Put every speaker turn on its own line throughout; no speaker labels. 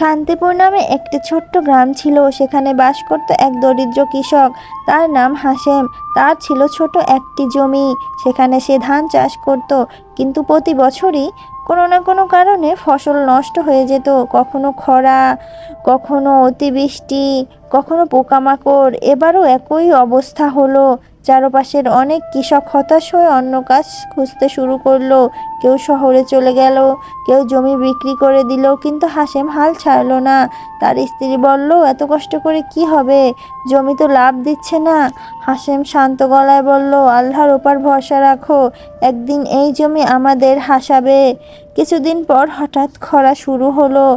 শান্তিপুর নামে একটি ছোট্ট গ্রাম ছিল। সেখানে বাস করত এক দরিদ্র কৃষক। তার নাম হাসেম। তার ছিল ছোট একটি জমি। সেখানে সে ধান চাষ করত, কিন্তু প্রতি বছরই কোনো না কোনো কারণে ফসল নষ্ট হয়ে যেত। কখনো খরা, কখনো অতিবৃষ্টি, কখনো পোকামাকড়। এবারও একই অবস্থা হলো। চারপাশের অনেক কৃষক হতাশ হয়ে অন্য কাজ খুঁজতে শুরু করলো। কেউ শহরে চলে গেল, কেউ জমি বিক্রি করে দিল, কিন্তু হাসেম হাল ছাড়লো না। তার স্ত্রী বলল, এত কষ্ট করে কি হবে, জমি তো লাভ দিচ্ছে না। হাসেম শান্ত গলায় বলল, আল্লাহর উপর ভরসা রাখো, একদিন এই জমি আমাদের হাসাবে। কিছুদিন পর হঠাৎ খরা শুরু হলো।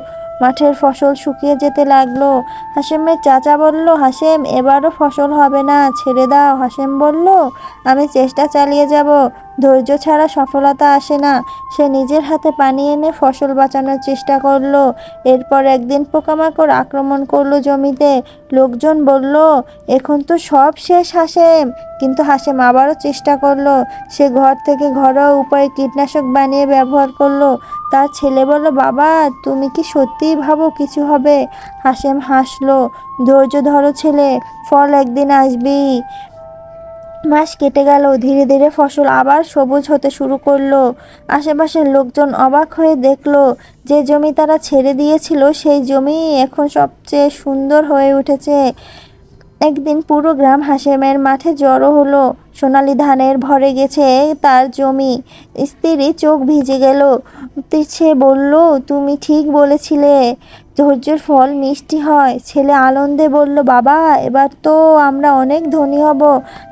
মাঠের ফসল শুকিয়ে যেতে লাগলো। হাসেমের চাচা বলল, হাসেম এবারও ফসল হবে না, ছেড়ে দাও। হাসেম বলল, আমি চেষ্টা চালিয়ে যাব, ধৈর্য ছাড়া সফলতা আসে না। সে নিজের হাতে পানি এনে ফসল বাঁচানোর চেষ্টা করলো। এরপর একদিন পোকামাকড় আক্রমণ করলো জমিতে। লোকজন বলল, এখন তো সব শেষ হাসেম। কিন্তু হাসেম আবারও চেষ্টা করলো। সে ঘর থেকে ঘরোয়া উপায়ে কীটনাশক বানিয়ে ব্যবহার করলো। তার ছেলে বলল, বাবা তুমি কি সত্যিই ভাবো কিছু হবে? হাসেম হাসলো, ধৈর্য ধরো ছেলে, ফল একদিন আসবেই। মাস কেটে গেল। ধীরে ধীরে ফসল আবার সবুজ হতে শুরু করলো। আশেপাশের লোকজন অবাক হয়ে দেখলো, যে জমি তারা ছেড়ে দিয়েছিল সেই জমি এখন সবচেয়ে সুন্দর হয়ে উঠেছে। একদিন পুরো গ্রাম হাসেমের মাঠে জড়ো হলো। সোনালি ধানের ভরে গেছে তার জমি। স্ত্রী চোখ ভিজে গেল। সে বলল, তুমি ঠিক বলেছিলে, ধৈর্যের ফল মিষ্টি হয়। ছেলে আনন্দে বলল, বাবা এবার তো আমরা অনেক ধনী হব।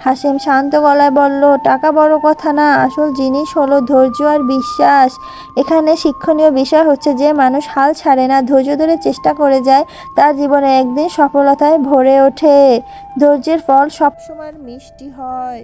হাসেম শান্ত গলায় বলল, টাকা বড় কথা না, আসল জিনিস হলো ধৈর্য আর বিশ্বাস। এখানে শিক্ষণীয় বিষয় হচ্ছে, যে মানুষ হাল ছাড়ে না, ধৈর্য ধরে চেষ্টা করে যায়, তার জীবনে একদিন সফলতায় ভরে ওঠে। ধৈর্যের ফল সবসময় মিষ্টি হয়।